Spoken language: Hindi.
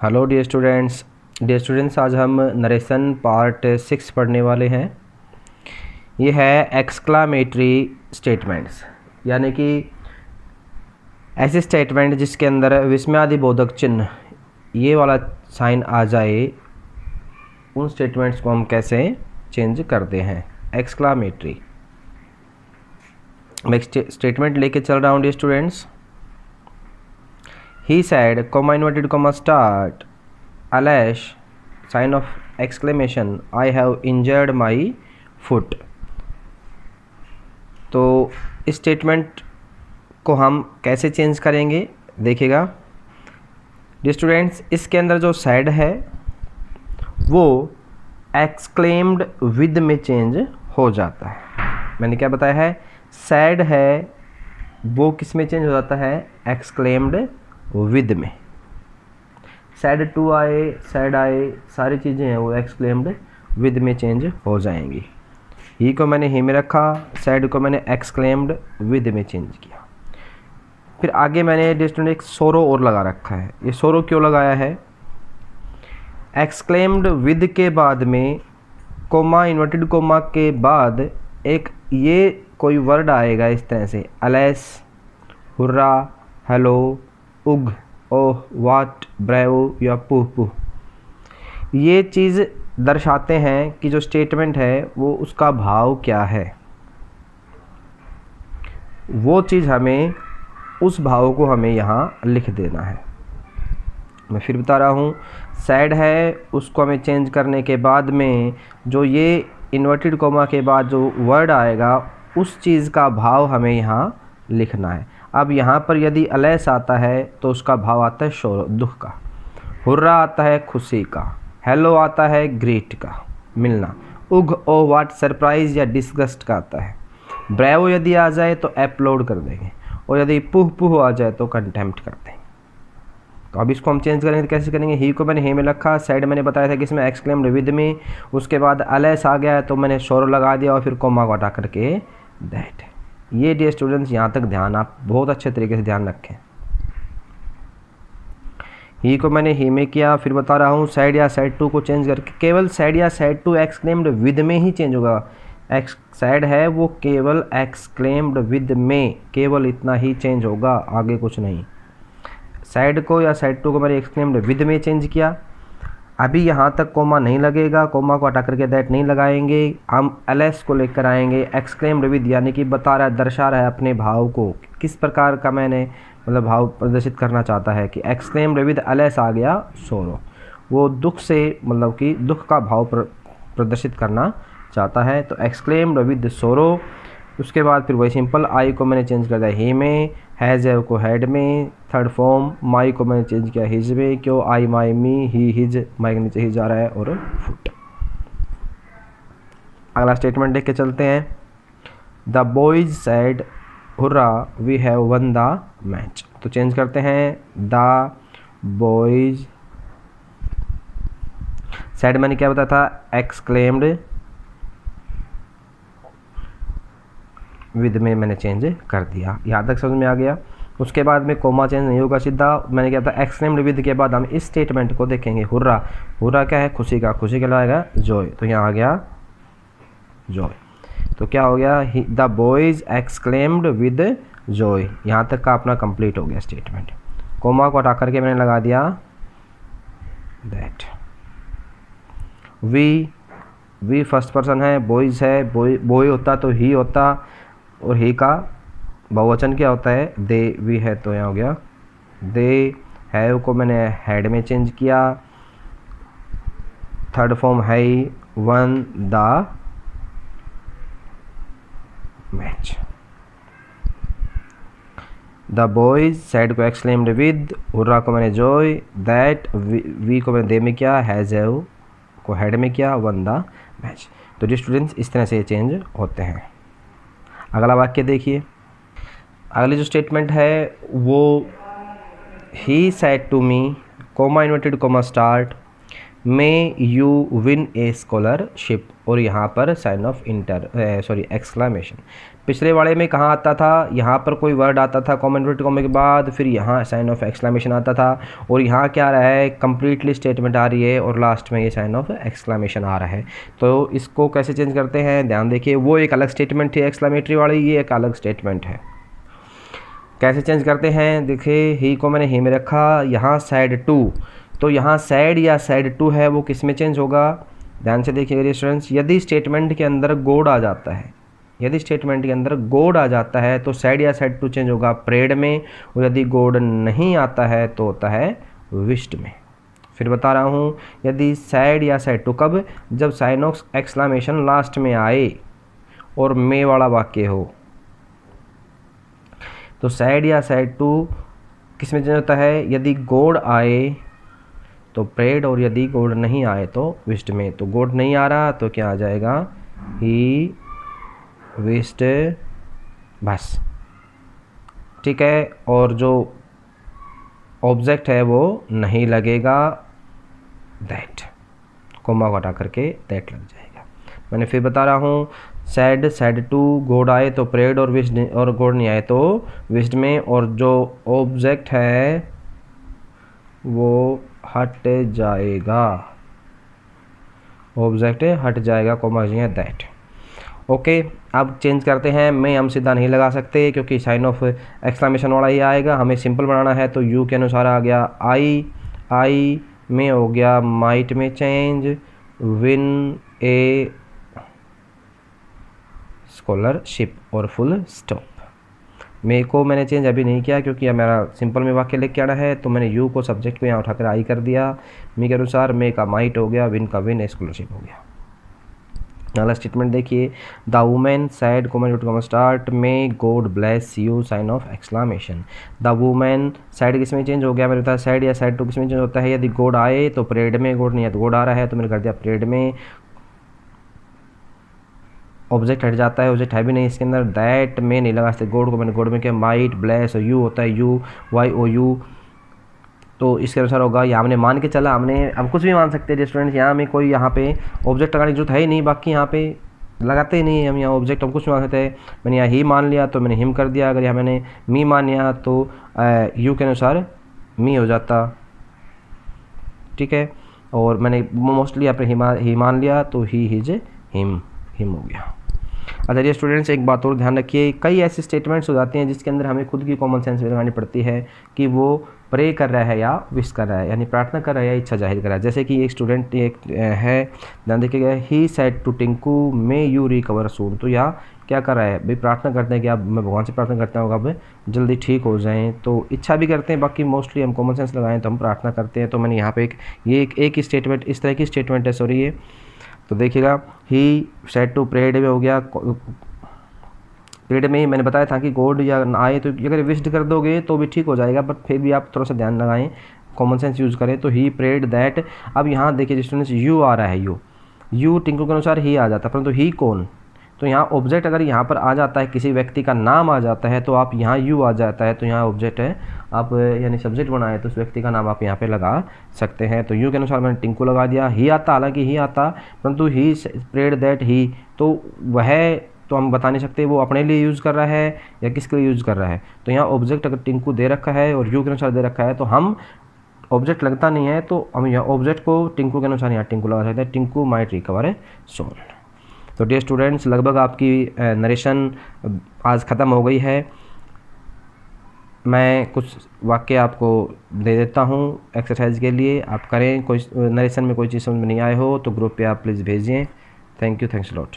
हेलो डियर स्टूडेंट्स आज हम नरेशन पार्ट 6 पढ़ने वाले हैं। ये है एक्सक्लामेटरी स्टेटमेंट्स, यानी कि ऐसे स्टेटमेंट जिसके अंदर विस्मयादिबोधक चिन्ह ये वाला साइन आ जाए, उन स्टेटमेंट्स को हम कैसे चेंज करते हैं। एक्सक्लामेटरी मैं स्टेटमेंट लेके चल रहा हूँ dear students. He said, comma inverted comma start, alas, sign of exclamation, I have injured my foot। तो इस स्टेटमेंट को हम कैसे चेंज करेंगे देखिएगा डियर स्टूडेंट्स। इसके अंदर जो सैड है वो एक्सक्लेम्ड विद में चेंज हो जाता है। मैंने क्या बताया है, सैड है वो किस में चेंज हो जाता है, एक्सक्लेम्ड विद में। सैड टू आए, सैड आए, सारी चीज़ें हैं वो एक्सक्लेम्ड विद में चेंज हो जाएंगी। ही को मैंने ही में रखा, सैड को मैंने एक्सक्लेम्ड विद में चेंज किया। फिर आगे मैंने डिस्टेंट एक सोरो और लगा रखा है। ये सोरो क्यों लगाया है, एक्सक्लेम्ड विद के बाद में कोमा इन्वर्टेड कोमा के बाद एक ये कोई वर्ड आएगा इस तरह से, अलेस, हुर्रा, हेलो, उग, ओह, वाट, ब्रेव या पुह पुह। ये चीज़ दर्शाते हैं कि जो स्टेटमेंट है वो उसका भाव क्या है। वो चीज़ हमें, उस भाव को हमें यहाँ लिख देना है। मैं फिर बता रहा हूँ, सैड है उसको हमें चेंज करने के बाद में जो ये इन्वर्टेड कोमा के बाद जो वर्ड आएगा उस चीज़ का भाव हमें यहाँ लिखना है। अब यहाँ पर यदि अलेस आता है तो उसका भाव आता है शोर, दुख का। हुर्रा आता है खुशी का। हेलो आता है ग्रीट का, मिलना। उग, ओ, वाट, सरप्राइज या डिस्गस्ट का आता है। ब्रेवो यदि आ जाए तो अपलोड कर देंगे, और यदि पुह पुह आ जाए तो कंटेम्प्ट कर देंगे। तो अब इसको हम चेंज करेंगे तो कैसे करेंगे, ही को मैंने ही में रखा, साइड मैंने बताया था कि इसमें एक्सक्लेम्ड विद में, उसके बाद अलेस आ गया है तो मैंने शोर लगा दिया और फिर कोमा को हटा करके दैट। ये डियर स्टूडेंट्स यहाँ तक ध्यान आप बहुत अच्छे तरीके से ध्यान रखें। ही को मैंने ही में किया, फिर बता रहा हूँ सैड या सैड टू को चेंज करके, केवल सैड या सैड टू एक्सक्लेम्ड विद में ही चेंज होगा। सैड है वो केवल एक्सक्लेम्ड विद में, केवल इतना ही चेंज होगा, आगे कुछ नहीं। सैड को या सैड टू को मैंने एक्सक्लेम्ड विद में चेंज किया। अभी यहाँ तक कोमा नहीं लगेगा, कोमा को हटा करके दैट नहीं लगाएंगे, हम एलेस को लेकर आएंगे। एक्सक्लेम्ड विद यानी कि बता रहा है, दर्शा रहा है अपने भाव को, किस प्रकार का मैंने मतलब भाव प्रदर्शित करना चाहता है कि एक्सक्लेम्ड विद एलेस आ गया सोरो, वो दुख से मतलब कि दुख का भाव प्रदर्शित करना चाहता है। तो एक्सक्लेम्ड विद सोरो। उसके बाद फिर वही सिंपल, आई को मैंने चेंज कर दिया ही में, हैज़ को हैड में, थर्ड फॉर्म माई को मैंने चेंज किया हिज में, क्यों, आई, माई, मी, ही, हिज, माई के नीचे ही जा रहा है, और फुट। अगला स्टेटमेंट देख के चलते हैं। The boys said hurrah we have won the match. तो चेंज करते हैं, द बॉयज सेड मैंने क्या बताया था, एक्सक्लेम्ड विद में मैंने चेंज कर दिया। यहाँ तक समझ में आ गया। उसके बाद में कोमा चेंज नहीं होगा, सीधा मैंने क्या था, एक्सक्लेम्ड विद के बाद हम इस स्टेटमेंट को देखेंगे। हुर्रा, हुर्रा क्या है, खुशी का, खुशी के लाएगा जॉय, तो यहाँ आ गया जॉय। तो क्या हो गया, the boys exclaimed with Joy. यहाँ तक का अपना कंप्लीट हो गया स्टेटमेंट। कोमा को हटा करके मैंने लगा दिया दैट। वी फर्स्ट पर्सन है, बॉयज है, बॉय होता तो ही होता, और ही का बहुवचन क्या होता है, दे। वी है तो यहाँ हो गया दे। हैव को मैंने हैड में चेंज किया। थर्ड फॉर्म है one the match. The boys sad को एक्सक्लेम्ड विद, हुर्रा को मैंने जॉय, दैट, वी को मैंने दे में किया, हैज़ हैव को हेड में किया, वन द मैच। तो जी स्टूडेंट्स इस तरह से ये चेंज होते हैं। अगला वाक्य देखिए। अगली जो स्टेटमेंट है वो ही said to me, coma inverted coma start, may you win A scholarship, और यहाँ पर साइन ऑफ एक्सक्लामेशन। पिछले वाले में कहाँ आता था, यहाँ पर कोई वर्ड आता था कॉमा इन्वर्टेड कॉमा के बाद, फिर यहाँ साइन ऑफ एक्सक्लामेशन आता था, और यहाँ क्या आ रहा है, कंप्लीटली स्टेटमेंट आ रही है और लास्ट में ये साइन ऑफ एक्सक्लामेशन आ रहा है। तो इसको कैसे चेंज करते हैं, ध्यान देखिए। वो एक अलग स्टेटमेंट थी एक्सक्लामेटरी वाली, ये एक अलग स्टेटमेंट है। कैसे चेंज करते हैं, देखिए ही को मैंने ही में रखा, यहाँ सैड टू, तो यहाँ सैड या सैड टू है वो किस में चेंज होगा, ध्यान से देखिए स्टूडेंट्स। यदि स्टेटमेंट के अंदर गोड आ जाता है, यदि स्टेटमेंट के अंदर गोड आ जाता है तो सैड या सैड टू चेंज होगा प्रेड में, और यदि गोड नहीं आता है तो होता है विश्ड में। फिर बता रहा हूँ, यदि सैड या सैड टू कब, जब साइन ऑफ एक्सक्लामेशन लास्ट में आए और मे वाला वाक्य हो। तो सैड या सैड टू किस में चेंज होता है, यदि गोड आए तो प्रेड, और यदि गोड नहीं आए तो विश्ड में। तो गोड नहीं आ रहा तो क्या आ जाएगा, ही विश्ड, बस ठीक है। और जो ऑब्जेक्ट है वो नहीं लगेगा, दैट, कोमा को हटा करके दैट लग जाएगा। मैंने फिर बता रहा हूँ, सैड सैड टू, गोड आए तो प्रेड और विश्ड, और गोड नहीं आए तो विश्ड में, और जो ऑब्जेक्ट है वो हट जाएगा, ऑब्जेक्ट हट जाएगा, कोमा दैट। ओके, अब चेंज करते हैं। मैं हम सीधा नहीं लगा सकते क्योंकि साइन ऑफ एक्सक्लामेशन वाला ही आएगा, हमें सिंपल बनाना है। तो यू के अनुसार आ गया आई में हो गया माइट में चेंज, विन ए स्कॉलरशिप और फुल स्टॉप। मे को मैंने चेंज अभी नहीं किया क्योंकि अब मेरा सिंपल में वाक्य लेके आना है, तो मैंने यू को सब्जेक्ट को यहाँ उठाकर आई कर दिया। मी के अनुसार मे का माइट हो गया, विन का विन, स्कॉलरशिप हो गया। अगला स्टेटमेंट देखिए, the women said comma start may God bless you sign off exclamation. The women, said किस में चेंज हो गया, मेरे बताया सैड या सैड टू किस में चेंज होता है, यदि गॉड आए तो परेड में, गॉड नहीं है तो गॉड आ रहा है तो मैंने कर दिया परेड में, ऑब्जेक्ट हट जाता है, ऑब्जेक्ट है भी नहीं इसके अंदर, दैट में नहीं लगा सकते, गॉड को मैंने गॉड में किया, माइट ब्लेस, और यू होता है यू वाई ओ यू, तो इसके अनुसार होगा। यहाँ हमने मान के चला, हमने हम कुछ भी मान सकते हैं स्टूडेंट्स, यहाँ हमें कोई यहाँ पे ऑब्जेक्ट लगाने की जरूरत है ही नहीं, बाकी यहाँ पे लगाते ही नहीं हम, यहाँ ऑब्जेक्ट हम कुछ भी मान सकते हैं। मैंने यहाँ ही मान लिया तो मैंने हिम कर दिया, अगर यहाँ मैंने मी मान लिया तो यू के अनुसार मी हो जाता, ठीक है। और मैंने मोस्टली यहाँ पे ही मान लिया तो ही हिज हिम हो गया। अच्छा ये स्टूडेंट्स एक बात और ध्यान रखिए, कई ऐसे स्टेटमेंट्स हो जाते हैं जिसके अंदर हमें खुद की कॉमन सेंस लगानी पड़ती है कि वो प्रे कर रहा है या विश कर रहा है, यानी प्रार्थना कर रहा है या इच्छा जाहिर कर रहा है। जैसे कि एक स्टूडेंट एक है, ध्यान देखिएगा, he said to Tinku may you recover soon. तो यहाँ क्या कर रहा है भाई, प्रार्थना करते हैं कि आप, मैं भगवान से प्रार्थना करता हूँ आप जल्दी ठीक हो जाएं, तो इच्छा भी करते हैं, बाकी मोस्टली हम कॉमन सेंस लगाएं तो हम प्रार्थना करते हैं। तो मैंने यहाँ पे एक स्टेटमेंट, इस तरह की स्टेटमेंट है, सॉरी ये, तो देखिएगा ही सेड टू प्रेड में हो गया, पीरियड में ही मैंने बताया था कि गॉड या आए तो अगर विश्ड कर दोगे तो भी ठीक हो जाएगा, बट फिर भी आप थोड़ा सा ध्यान लगाएं, कॉमन सेंस यूज़ करें। तो ही प्रेड दैट, अब यहाँ देखिए स्टूडेंट्स यू आ रहा है, यू टिंकू के अनुसार ही आ जाता है, परंतु ही कौन, तो यहाँ ऑब्जेक्ट अगर यहाँ पर आ जाता है, किसी व्यक्ति का नाम आ जाता है तो आप यहाँ यू आ जाता है तो यहाँ ऑब्जेक्ट है, आप यानी सब्जेक्ट बनाए तो उस व्यक्ति का नाम आप यहाँ पे लगा सकते हैं। तो यू के अनुसार मैंने टिंकू लगा दिया, ही आता, हालांकि ही आता, परंतु ही प्रेड दैट ही, तो वह तो हम बता नहीं सकते वो अपने लिए यूज़ कर रहा है या किसके लिए यूज़ कर रहा है। तो यहाँ ऑब्जेक्ट अगर टिंकू दे रखा है और यू के अनुसार दे रखा है तो हम ऑब्जेक्ट लगता नहीं है तो हम यहाँ ऑब्जेक्ट को टिंकू के अनुसार यहाँ टिंकू लगा सकते हैं, टिंकू माइट रिकवर सोन। तो डियर स्टूडेंट्स लगभग आपकी नरेशन आज ख़त्म हो गई है। मैं कुछ वाक्य आपको दे देता हूँ एक्सरसाइज के लिए, आप करें। कोई नरेशन में कोई चीज़ समझ में नहीं आए हो तो ग्रुप पे आप प्लीज़ भेजिए। Thank you, thanks lot.